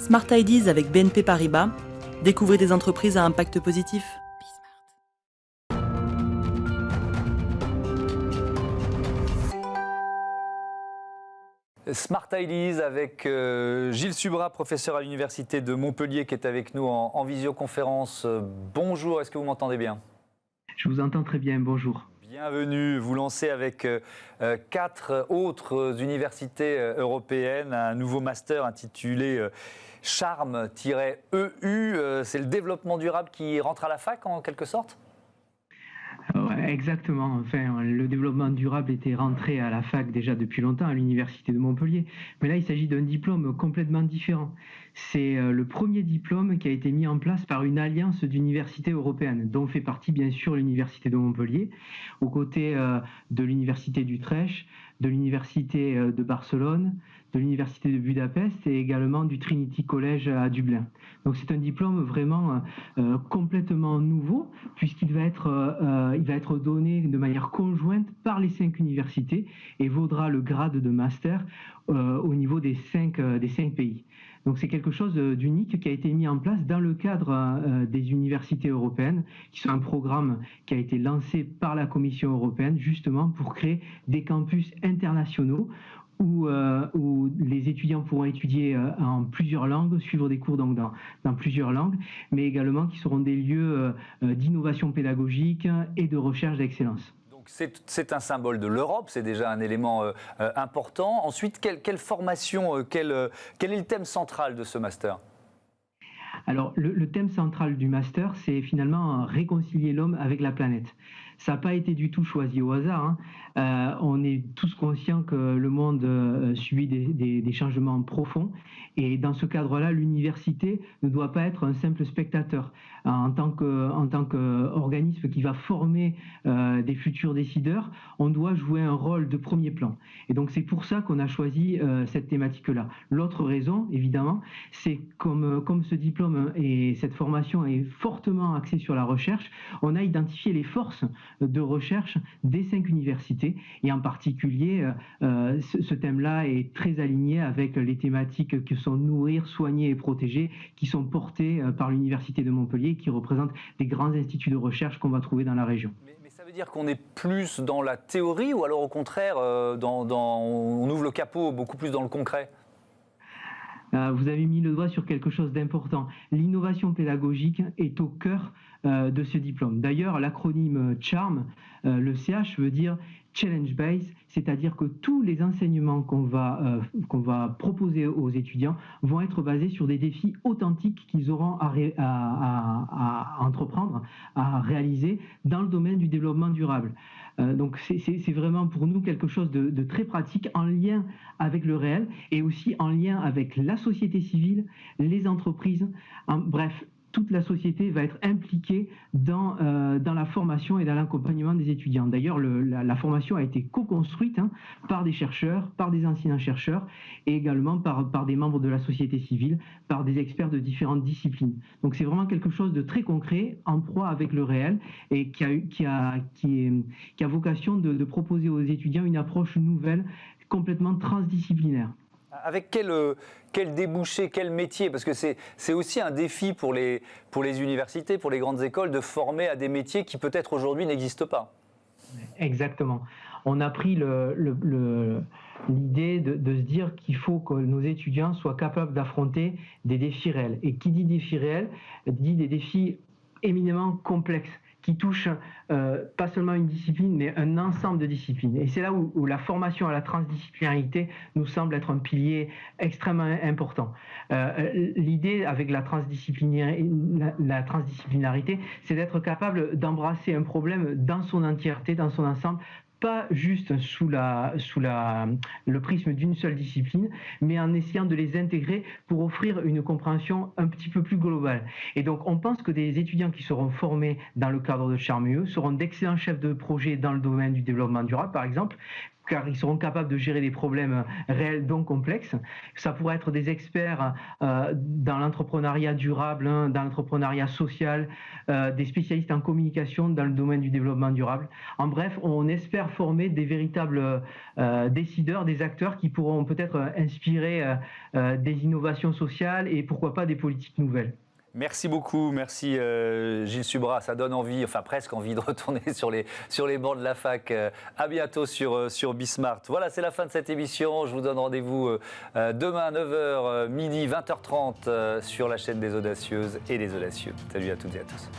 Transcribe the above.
Smart Ideas avec BNP Paribas. Découvrez des entreprises à impact positif. Smart Ideas avec Gilles Subrat, professeur à l'Université de Montpellier, qui est avec nous en visioconférence. Bonjour, est-ce que vous m'entendez bien? Je vous entends très bien, bonjour. Bienvenue, vous lancez avec 4 autres universités européennes un nouveau master intitulé Charme-EU. C'est le développement durable qui rentre à la fac en quelque sorte? Ouais, exactement. Enfin, le développement durable était rentré à la fac déjà depuis longtemps à l'Université de Montpellier. Mais là, il s'agit d'un diplôme complètement différent. C'est le premier diplôme qui a été mis en place par une alliance d'universités européennes, dont fait partie bien sûr l'Université de Montpellier, aux côtés de l'Université d'Utrecht, de l'Université de Barcelone, de l'Université de Budapest et également du Trinity College à Dublin. Donc c'est un diplôme vraiment complètement nouveau puisqu'il va être donné de manière conjointe par les 5 universités et vaudra le grade de master au niveau des 5 pays. Donc c'est quelque chose d'unique qui a été mis en place dans le cadre des universités européennes, qui sont un programme qui a été lancé par la Commission européenne justement pour créer des campus internationaux où les étudiants pourront étudier en plusieurs langues, suivre des cours donc dans plusieurs langues, mais également qui seront des lieux d'innovation pédagogique et de recherche d'excellence. Donc c'est un symbole de l'Europe, c'est déjà un élément important. Ensuite, quelle formation, quel est le thème central de ce master? Alors, le thème central du master, c'est finalement réconcilier l'homme avec la planète. Ça n'a pas été du tout choisi au hasard, hein. On est tous conscients que le monde subit des changements profonds. Et dans ce cadre-là, l'université ne doit pas être un simple spectateur. En tant qu'organisme qui va former des futurs décideurs, on doit jouer un rôle de premier plan. Et donc, c'est pour ça qu'on a choisi cette thématique-là. L'autre raison, évidemment, c'est comme ce diplôme et cette formation est fortement axée sur la recherche, on a identifié les forces de recherche des 5 universités et en particulier ce thème-là est très aligné avec les thématiques que sont nourrir, soigner et protéger qui sont portées par l'Université de Montpellier qui représentent des grands instituts de recherche qu'on va trouver dans la région. Mais ça veut dire qu'on est plus dans la théorie ou alors au contraire on ouvre le capot beaucoup plus dans le concret? Vous avez mis le doigt sur quelque chose d'important. L'innovation pédagogique est au cœur de ce diplôme. D'ailleurs, l'acronyme CHARM, le CH veut dire Challenge Based, c'est-à-dire que tous les enseignements qu'on va proposer aux étudiants vont être basés sur des défis authentiques qu'ils auront à entreprendre, à réaliser dans le domaine du développement durable. Donc c'est vraiment pour nous quelque chose de très pratique en lien avec le réel et aussi en lien avec la société civile, les entreprises, bref, toute la société va être impliquée dans la formation et dans l'accompagnement des étudiants. D'ailleurs, la formation a été co-construite par des chercheurs, par des anciens chercheurs et également par des membres de la société civile, par des experts de différentes disciplines. Donc c'est vraiment quelque chose de très concret, en proie avec le réel et qui a vocation de proposer aux étudiants une approche nouvelle, complètement transdisciplinaire. Avec quel débouché, quel métier? Parce que c'est aussi un défi pour les universités, pour les grandes écoles, de former à des métiers qui peut-être aujourd'hui n'existent pas. Exactement. On a pris l'idée de se dire qu'il faut que nos étudiants soient capables d'affronter des défis réels. Et qui dit défis réels, dit des défis éminemment complexes, qui touche pas seulement une discipline, mais un ensemble de disciplines. Et c'est là où la formation à la transdisciplinarité nous semble être un pilier extrêmement important. L'idée avec la transdisciplinarité, c'est d'être capable d'embrasser un problème dans son entièreté, dans son ensemble, pas juste sous le prisme d'une seule discipline, mais en essayant de les intégrer pour offrir une compréhension un petit peu plus globale. Et donc, on pense que des étudiants qui seront formés dans le cadre de Charme-EU seront d'excellents chefs de projet dans le domaine du développement durable, par exemple, car ils seront capables de gérer des problèmes réels, donc complexes. Ça pourrait être des experts dans l'entrepreneuriat durable, hein, dans l'entrepreneuriat social, des spécialistes en communication dans le domaine du développement durable. En bref, on espère former des véritables décideurs, des acteurs qui pourront peut-être inspirer des innovations sociales et pourquoi pas des politiques nouvelles. Merci beaucoup, merci Gilles Subrat, ça donne envie, enfin presque envie de retourner sur les bancs de la fac. À bientôt sur Bismart. Voilà, c'est la fin de cette émission. Je vous donne rendez-vous demain 9h, midi, 20h30 sur la chaîne des audacieuses et des audacieux. Salut à toutes et à tous.